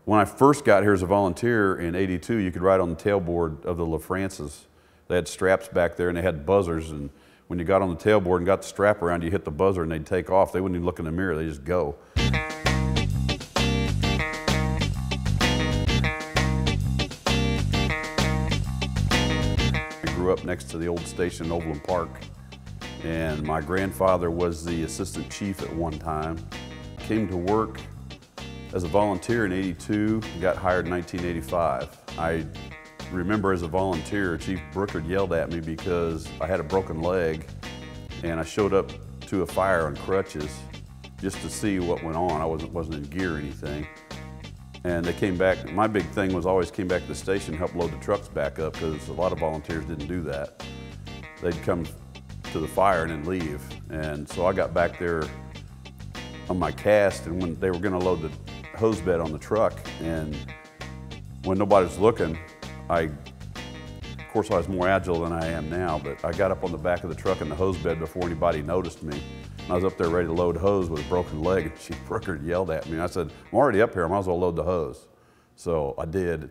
When I first got here as a volunteer in '82, you could ride on the tailboard of the LaFrances. They had straps back there and they had buzzers, and when you got on the tailboard and got the strap around, you hit the buzzer and they'd take off. They wouldn't even look in the mirror, they just go. I grew up next to the old station in Overland Park, and my grandfather was the assistant chief at one time. Came to work as a volunteer in '82, got hired in 1985. I remember as a volunteer, Chief Brookard yelled at me because I had a broken leg and I showed up to a fire on crutches just to see what went on. I wasn't in gear or anything. And they came back. My big thing was always came back to the station, help load the trucks back up, because a lot of volunteers didn't do that. They'd come to the fire and then leave. And so I got back there on my cast, and when they were gonna load the hose bed on the truck, and when nobody was looking, of course I was more agile than I am now, but I got up on the back of the truck in the hose bed before anybody noticed me. And I was up there ready to load hose with a broken leg, and Chief Brookard yelled at me. And I said, I'm already up here, I might as well load the hose. So I did.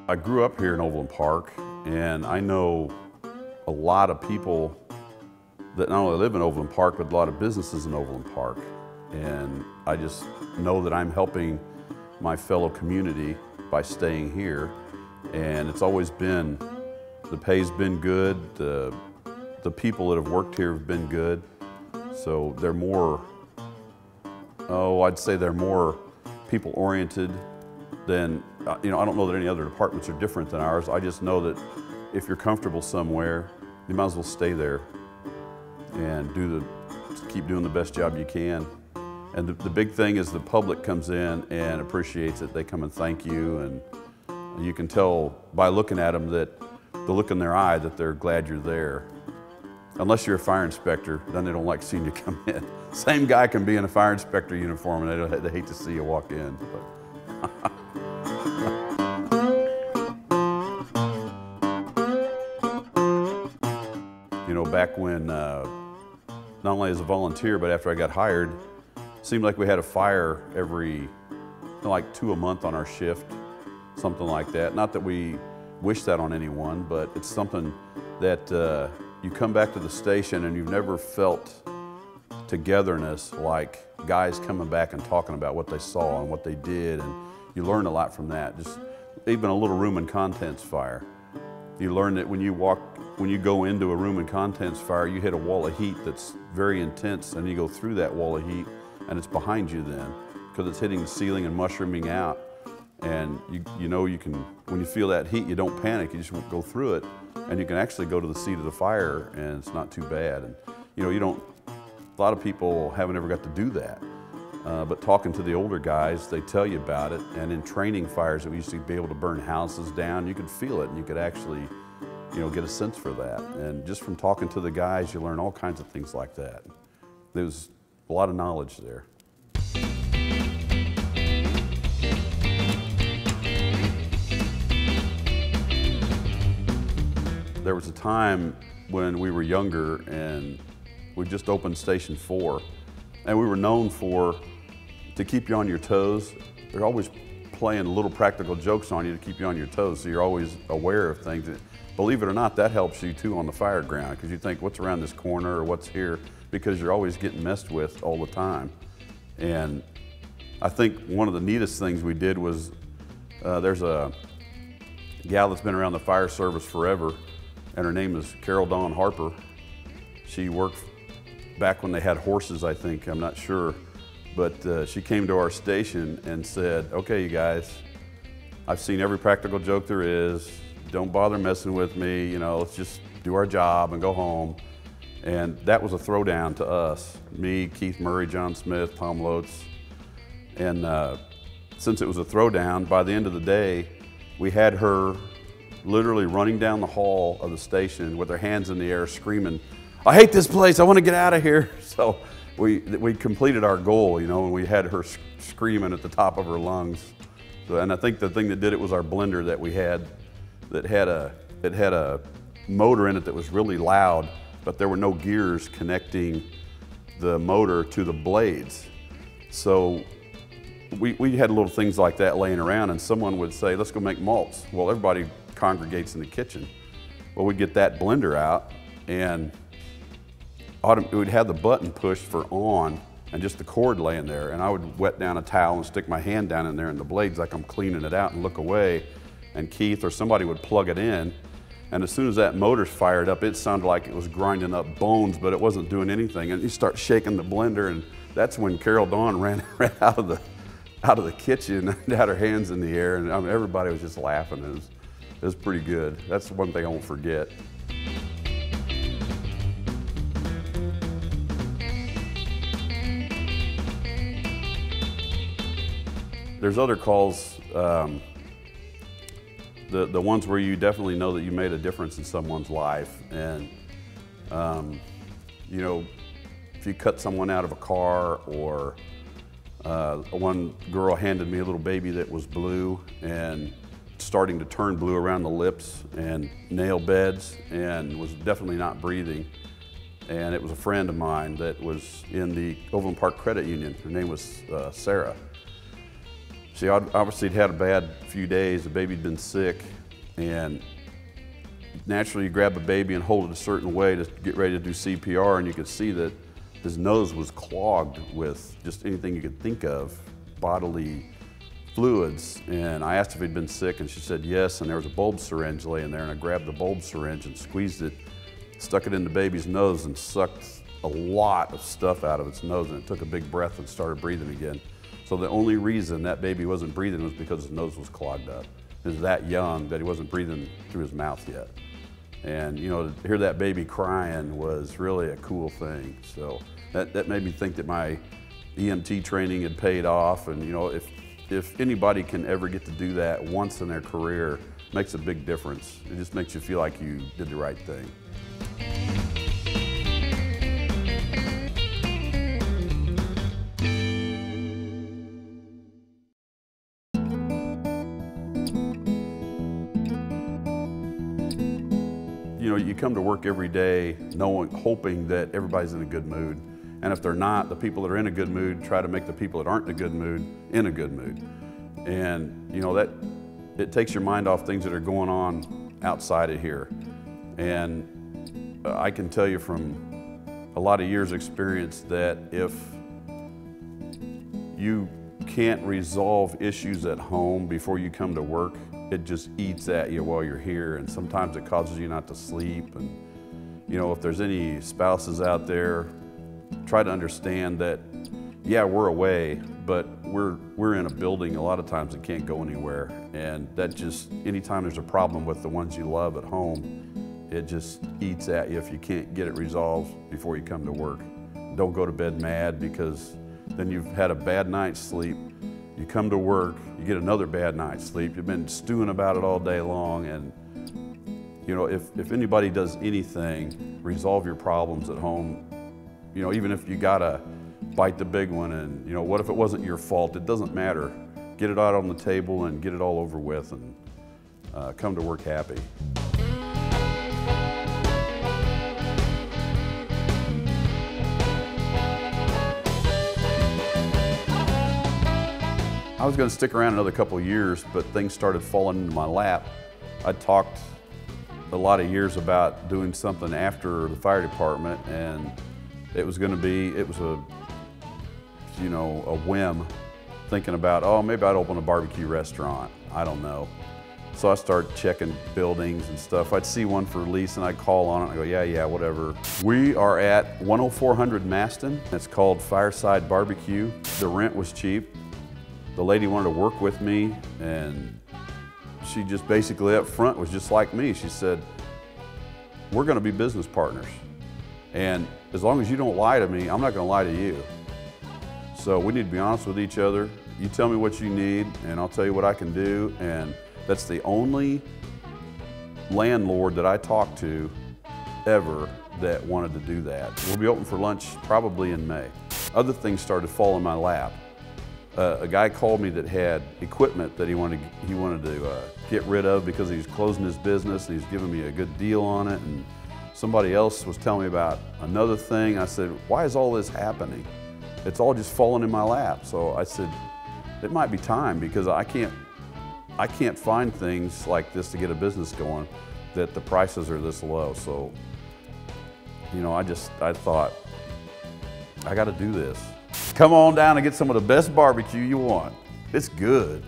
I grew up here in Overland Park, and I know a lot of people that not only live in Overland Park, but a lot of businesses in Overland Park. And I just know that I'm helping my fellow community by staying here. And it's always been, the pay's been good, the people that have worked here have been good. So they're more, I'd say they're more people-oriented than, I don't know that any other departments are different than ours. I just know that if you're comfortable somewhere, you might as well stay there and keep doing the best job you can. And the big thing is the public comes in and appreciates it. They come and thank you, and you can tell by looking at them that the look in their eye that they're glad you're there. Unless you're a fire inspector, then they don't like seeing you come in. Same guy can be in a fire inspector uniform and they hate to see you walk in. But back when, not only as a volunteer, but after I got hired, it seemed like we had a fire every, like 2 a month on our shift, something like that. Not that we wish that on anyone, but it's something that you come back to the station and you've never felt togetherness like guys coming back and talking about what they saw and what they did, and you learn a lot from that. Just even a little room and contents fire. You learn that when you go into a room and contents fire, you hit a wall of heat that's very intense, and you go through that wall of heat and it's behind you then, because it's hitting the ceiling and mushrooming out. And you can, when you feel that heat, you don't panic, you just won't go through it, and you can actually go to the seat of the fire and it's not too bad. And a lot of people haven't ever got to do that. But talking to the older guys, they tell you about it. And in training fires, we used to be able to burn houses down. You could feel it, and you could actually, get a sense for that. And just from talking to the guys, you learn all kinds of things like that. There's a lot of knowledge there. There was a time when we were younger, and we just opened Station 4, and we were known to keep you on your toes. They're always playing little practical jokes on you to keep you on your toes, so you're always aware of things. Believe it or not, that helps you too on the fire ground, because you think, what's around this corner or what's here, because you're always getting messed with all the time. And I think one of the neatest things we did was, there's a gal that's been around the fire service forever, and her name is Carol Dawn Harper. She worked back when they had horses, I think, I'm not sure. But she came to our station and said, okay, you guys, I've seen every practical joke there is. Don't bother messing with me, let's just do our job and go home. And that was a throwdown to us. Me, Keith Murray, John Smith, Tom Lotes. And since it was a throwdown, by the end of the day, we had her literally running down the hall of the station with her hands in the air screaming, I hate this place, I want to get out of here. So we completed our goal, and we had her screaming at the top of her lungs. So, and I think the thing that did it was our blender that we had, that had a motor in it that was really loud, but there were no gears connecting the motor to the blades. So we had little things like that laying around, and someone would say, let's go make malts. Well, everybody congregates in the kitchen. Well, we'd get that blender out, and we'd have the button pushed for on, and just the cord laying there. And I would wet down a towel and stick my hand down in there in the blades like I'm cleaning it out and look away. And Keith or somebody would plug it in. And as soon as that motor's fired up, it sounded like it was grinding up bones, but it wasn't doing anything. And you start shaking the blender, and that's when Carol Dawn ran out of the kitchen and had her hands in the air, and I mean, everybody was just laughing. It was pretty good. That's one thing I won't forget. There's other calls, the ones where you definitely know that you made a difference in someone's life. And, you know, if you cut someone out of a car, or one girl handed me a little baby that was blue and starting to turn blue around the lips and nail beds and was definitely not breathing. And it was a friend of mine that was in the Overland Park Credit Union. Her name was Sarah. She obviously had a bad few days. The baby'd been sick, and naturally you grab a baby and hold it a certain way to get ready to do CPR, and you could see that his nose was clogged with just anything you could think of, bodily fluids. And I asked if he'd been sick, and she said yes, and there was a bulb syringe laying there, and I grabbed the bulb syringe and squeezed it, stuck it in the baby's nose, and sucked a lot of stuff out of its nose, and it took a big breath and started breathing again. So the only reason that baby wasn't breathing was because his nose was clogged up. He was that young that he wasn't breathing through his mouth yet. And you know, to hear that baby crying was really a cool thing. So that made me think that my EMT training had paid off. And you know, if anybody can ever get to do that once in their career, it makes a big difference. It just makes you feel like you did the right thing. You know, you come to work every day hoping that everybody's in a good mood. And if they're not, the people that are in a good mood try to make the people that aren't in a good mood in a good mood. And you know, it takes your mind off things that are going on outside of here. And I can tell you from a lot of years' experience that if you can't resolve issues at home before you come to work, it just eats at you while you're here, and sometimes it causes you not to sleep. And you know, if there's any spouses out there, try to understand that, yeah, we're away, but we're in a building a lot of times that can't go anywhere. And that just, anytime there's a problem with the ones you love at home, it just eats at you if you can't get it resolved before you come to work. Don't go to bed mad, because then you've had a bad night's sleep. You come to work, you get another bad night's sleep. You've been stewing about it all day long. And you know, if anybody does anything, resolve your problems at home. You know, even if you gotta bite the big one, and you know, what if it wasn't your fault? It doesn't matter. Get it out on the table and get it all over with, and come to work happy. I was going to stick around another couple of years, but things started falling into my lap. I talked a lot of years about doing something after the fire department, and it was a, you know, a whim, thinking about, oh, maybe I'd open a barbecue restaurant. I don't know. So I started checking buildings and stuff. I'd see one for lease and I'd call on it and I go, yeah, whatever. We are at 10400 Maston. It's called Fireside Barbecue. The rent was cheap. The lady wanted to work with me, and she just basically up front was just like me. She said, we're gonna be business partners. And as long as you don't lie to me, I'm not gonna lie to you. So we need to be honest with each other. You tell me what you need and I'll tell you what I can do. And that's the only landlord that I talked to ever that wanted to do that. We'll be open for lunch probably in May. Other things started to fall in my lap. A guy called me that had equipment that he wanted to get rid of because he was closing his business, and he's giving me a good deal on it. And Somebody else was telling me about another thing. I said, why is all this happening? It's all just falling in my lap. So I said, it might be time, because I can't find things like this to get a business going that the prices are this low. So, you know, I thought, I got to do this. Come on down and get some of the best barbecue you want. It's good.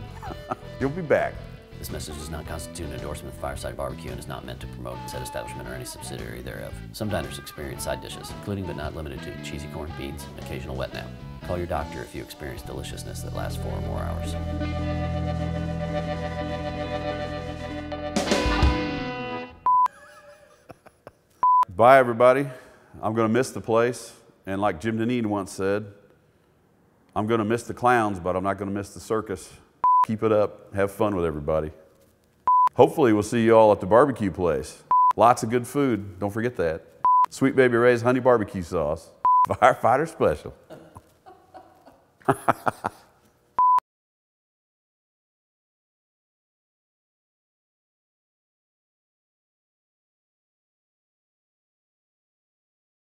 You'll be back. This message does not constitute an endorsement of Fireside Barbecue and is not meant to promote said establishment or any subsidiary thereof. Some diners experience side dishes, including but not limited to cheesy corned beans and occasional wet nap. Call your doctor if you experience deliciousness that lasts 4 or more hours. Bye, everybody. I'm going to miss the place. And like Jim Deneen once said, I'm going to miss the clowns, but I'm not going to miss the circus. Keep it up. Have fun with everybody. Hopefully we'll see you all at the barbecue place. Lots of good food. Don't forget that. Sweet Baby Ray's honey barbecue sauce. Firefighter special.